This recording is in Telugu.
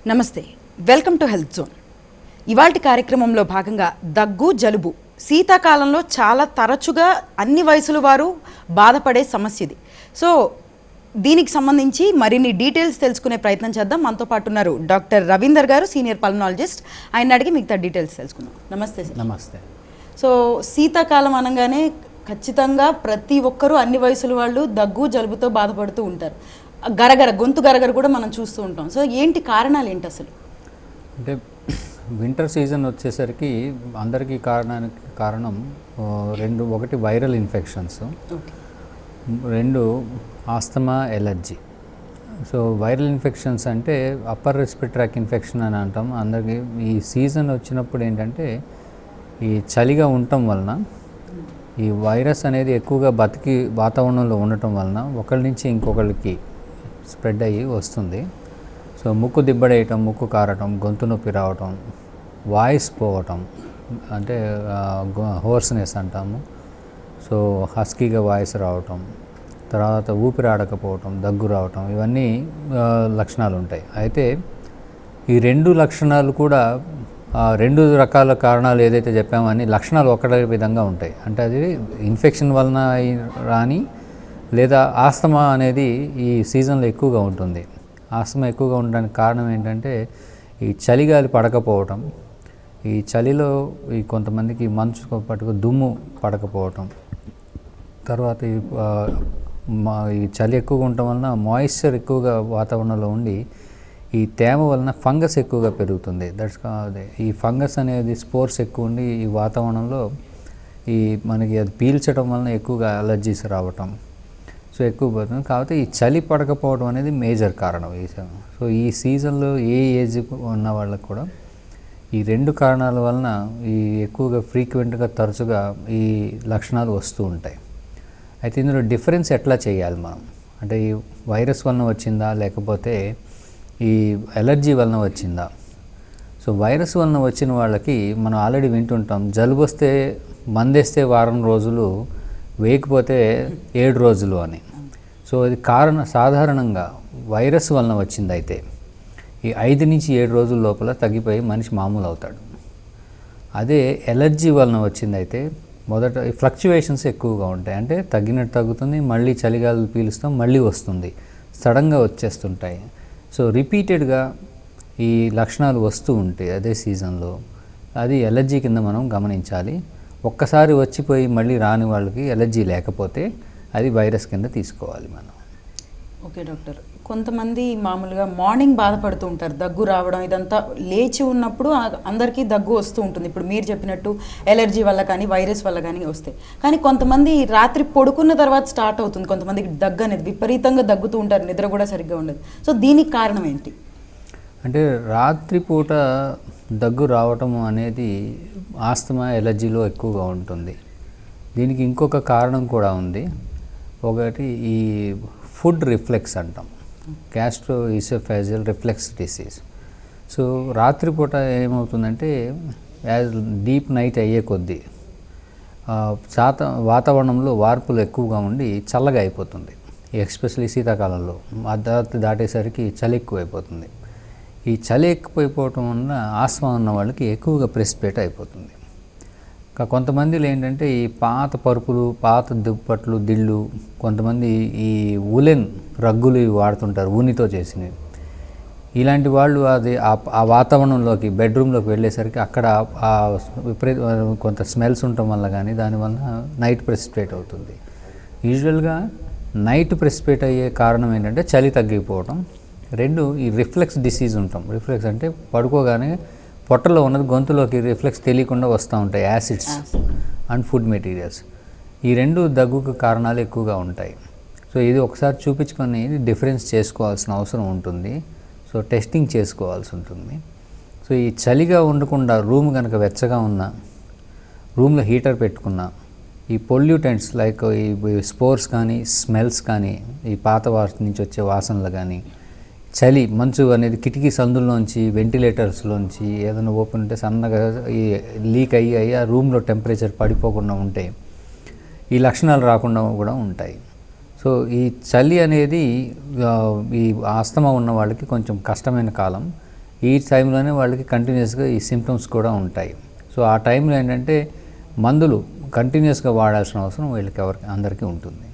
నమస్తే, వెల్కమ్ టు హెల్త్ జోన్. ఇవాల్టి కార్యక్రమంలో భాగంగా దగ్గు, జలుబు శీతాకాలంలో చాలా తరచుగా అన్ని వయసుల వారు బాధపడే సమస్య ఇది. సో దీనికి సంబంధించి మరిన్ని డీటెయిల్స్ తెలుసుకునే ప్రయత్నం చేద్దాం. మనతో పాటు ఉన్నారు డాక్టర్ రవీందర్ గారు, సీనియర్ పల్మనాలజిస్ట్. ఆయన అడిగి మిగతా డీటెయిల్స్ తెలుసుకుందాం. నమస్తే సార్. నమస్తే. సో శీతాకాలం అనగానే ఖచ్చితంగా ప్రతి ఒక్కరూ అన్ని వయసుల వాళ్ళు దగ్గు, జలుబుతో బాధపడుతూ ఉంటారు. గొంతు గరగర కూడా మనం చూస్తూ ఉంటాం. సో ఏంటి కారణాలు ఏంటి అసలు? అంటే వింటర్ సీజన్ వచ్చేసరికి అందరికీ కారణం ఒకటి వైరల్ ఇన్ఫెక్షన్స్, రెండు asthma, allergy. So viral infections అంటే అప్పర్ రెస్పిరేటరీ ట్రాక్ ఇన్ఫెక్షన్ అని అంటాం. అందరికీ ఈ సీజన్ వచ్చినప్పుడు ఏంటంటే ఈ చలిగా ఉండటం వలన ఈ వైరస్ అనేది ఎక్కువగా బతికి వాతావరణంలో ఉండటం వలన ఒకరి నుంచి ఇంకొకరికి స్ప్రెడ్ అయ్యి వస్తుంది. సో ముక్కు దిబ్బడేయటం, ముక్కు కారటం, గొంతు నొప్పి రావటం, వాయిస్ పోవటం, అంటే హోర్స్నెస్ అంటాము. సో హస్కీగా వాయిస్ రావటం, తర్వాత ఊపిరాడకపోవటం, దగ్గు రావటం, ఇవన్నీ లక్షణాలు ఉంటాయి. అయితే ఈ రెండు లక్షణాలు కూడా రెండు రకాల కారణాలు ఏదైతే చెప్పామో అన్ని లక్షణాలు ఒకటే విధంగా ఉంటాయి. అంటే అది ఇన్ఫెక్షన్ వలన రాని లేదా ఆస్తమా అనేది ఈ సీజన్లో ఎక్కువగా ఉంటుంది. ఆస్తమా ఎక్కువగా ఉండడానికి కారణం ఏంటంటే ఈ చలిగాలి పడకపోవటం, ఈ చలిలో ఈ కొంతమందికి మంచు పట్టుకు దుమ్ము పడకపోవటం, తర్వాత ఈ చలి ఎక్కువగా ఉండటం వలన మాయిశ్చర్ ఎక్కువగా వాతావరణంలో ఉండి ఈ తేమ వలన ఫంగస్ ఎక్కువగా పెరుగుతుంది. ఈ ఫంగస్ అనేది స్పోర్స్ ఎక్కువ ఉండి ఈ వాతావరణంలో మనకి అది పీల్చడం వలన ఎక్కువగా అలర్జీస్ రావటం, సో ఎక్కువ పోతుంది. కాబట్టి ఈ చలి పడకపోవడం అనేది మేజర్ కారణం. సో ఈ సీజన్లో ఏ ఏజ్ ఉన్న వాళ్ళకు కూడా ఈ రెండు కారణాల వలన ఈ ఎక్కువగా ఫ్రీక్వెంట్గా తరచుగా ఈ లక్షణాలు వస్తూ ఉంటాయి. అయితే ఇందులో డిఫరెన్స్ ఎట్లా చేయాలి మనం? అంటే ఈ వైరస్ వలన వచ్చిందా లేకపోతే ఈ ఎలర్జీ వలన వచ్చిందా? సో వైరస్ వలన వచ్చిన వాళ్ళకి మనం ఆల్రెడీ వింటుంటాం, జలుబు వస్తే మందేస్తే వారం రోజులు, వేయకపోతే 7 రోజులు అని. సో ఇది సాధారణంగా వైరస్ వలన వచ్చింది. అయితే ఈ 5 నుంచి 7 రోజుల లోపల తగ్గిపోయి మనిషి మామూలు అవుతాడు. అదే ఎలర్జీ వలన వచ్చిందైతే మొదట ఈ ఫ్లక్చువేషన్స్ ఎక్కువగా ఉంటాయి. అంటే తగ్గినట్టు తగ్గుతుంది, మళ్ళీ చలిగాలు పీలుస్తాం, మళ్ళీ వస్తుంది, సడన్గా వచ్చేస్తుంటాయి. సో రిపీటెడ్గా ఈ లక్షణాలు వస్తూ ఉంటాయి అదే సీజన్లో. అది ఎలర్జీ కింద మనం గమనించాలి. ఒక్కసారి వచ్చిపోయి మళ్ళీ రాని వాళ్ళకి ఎలర్జీ లేకపోతే అది వైరస్ కింద తీసుకోవాలి మనం. ఓకే డాక్టర్, కొంతమంది మామూలుగా మార్నింగ్ బాధపడుతూ ఉంటారు, దగ్గు రావడం, ఇదంతా లేచి ఉన్నప్పుడు అందరికీ దగ్గు వస్తూ ఉంటుంది. ఇప్పుడు మీరు చెప్పినట్టు ఎలర్జీ వల్ల కానీ వైరస్ వల్ల కానీ వస్తాయి. కానీ కొంతమంది రాత్రి పడుకున్న తర్వాత స్టార్ట్ అవుతుంది. కొంతమందికి దగ్గు అనేది విపరీతంగా దగ్గుతూ ఉంటారు, నిద్ర కూడా సరిగ్గా ఉండదు. సో దీనికి కారణం ఏంటి? అంటే రాత్రిపూట దగ్గు రావటం అనేది ఆస్తమా, ఎలర్జీలో ఎక్కువగా ఉంటుంది. దీనికి ఇంకొక కారణం కూడా ఉంది. ఒకటి ఈ ఫుడ్ రిఫ్లెక్స్ అంటాం, గ్యాస్ట్రోఇసోఫేజియల్ రిఫ్లెక్స్ డిసీజ్. సో రాత్రిపూట ఏమవుతుందంటే యాజ్ డీప్ నైట్ అయ్యే కొద్దీ వాతావరణంలో మార్పులు ఎక్కువగా ఉండి చల్లగా అయిపోతుంది. ఎస్పెషల్లీ శీతాకాలంలో అర్ధరాత్రి దాటేసరికి చలి ఎక్కువైపోతుంది. ఈ చలి ఎక్కువైపోవటం వలన ఆస్తమా ఉన్న వాళ్ళకి ఎక్కువగా ప్రెసిపిటేట్ అయిపోతుంది. కొంతమందిలో ఏంటంటే ఈ పాత పరుపులు, పాత దుప్పట్లు, దిళ్ళు, కొంతమంది ఈ ఉలెన్ రగ్గులు వాడుతుంటారు, ఊనితో చేసినవి. ఇలాంటి వాళ్ళు అది ఆ వాతావరణంలోకి బెడ్రూమ్లోకి వెళ్ళేసరికి అక్కడ కొంత స్మెల్స్ ఉండటం వల్ల కానీ దానివల్ల నైట్ ప్రెసిపిటేట్ అవుతుంది. యూజువల్గా నైట్ ప్రెసిపిటేట్ అయ్యే కారణం ఏంటంటే చలి తగ్గిపోవడం. రెండు, ఈ రిఫ్లెక్స్ డిసీజ్ ఉంటాం. రిఫ్లెక్స్ అంటే పడుకోగానే పొట్టలో ఉన్నది గొంతులోకి రిఫ్లెక్స్ తెలియకుండా వస్తూ ఉంటాయి, యాసిడ్స్ అండ్ ఫుడ్ మెటీరియల్స్. ఈ రెండు దగ్గుకు కారణాలు ఎక్కువగా ఉంటాయి. సో ఇది ఒకసారి చూపించుకొని డిఫరెన్స్ చేసుకోవాల్సిన అవసరం ఉంటుంది. సో టెస్టింగ్ చేసుకోవాల్సి ఉంటుంది. సో ఈ చలిగా ఉండకుండా రూమ్ కనుక వెచ్చగా ఉన్న, రూమ్లో హీటర్ పెట్టుకున్న, ఈ పొల్యూటెంట్స్ లైక్ ఈ స్పోర్స్ కానీ స్మెల్స్ కానీ, ఈ పాత వాసన నుంచి వచ్చే వాసనలు కానీ, చలి మంచు అనేది కిటికీ సందుల్లోంచి, వెంటిలేటర్స్లోంచి ఏదైనా ఓపెన్ ఉంటే సన్నగా ఈ లీక్ అయ్యి ఆ రూమ్లో టెంపరేచర్ పడిపోకుండా ఉంటే ఈ లక్షణాలు రాకుండా కూడా ఉంటాయి. సో ఈ చలి అనేది ఈ ఆస్తమా ఉన్న వాళ్ళకి కొంచెం కష్టమైన కాలం. ఈ టైంలోనే వాళ్ళకి కంటిన్యూస్గా ఈ సిమ్టమ్స్ కూడా ఉంటాయి. సో ఆ టైంలో ఏంటంటే మందులు కంటిన్యూస్గా వాడాల్సిన అవసరం వీళ్ళకి అందరికీ ఉంటుంది.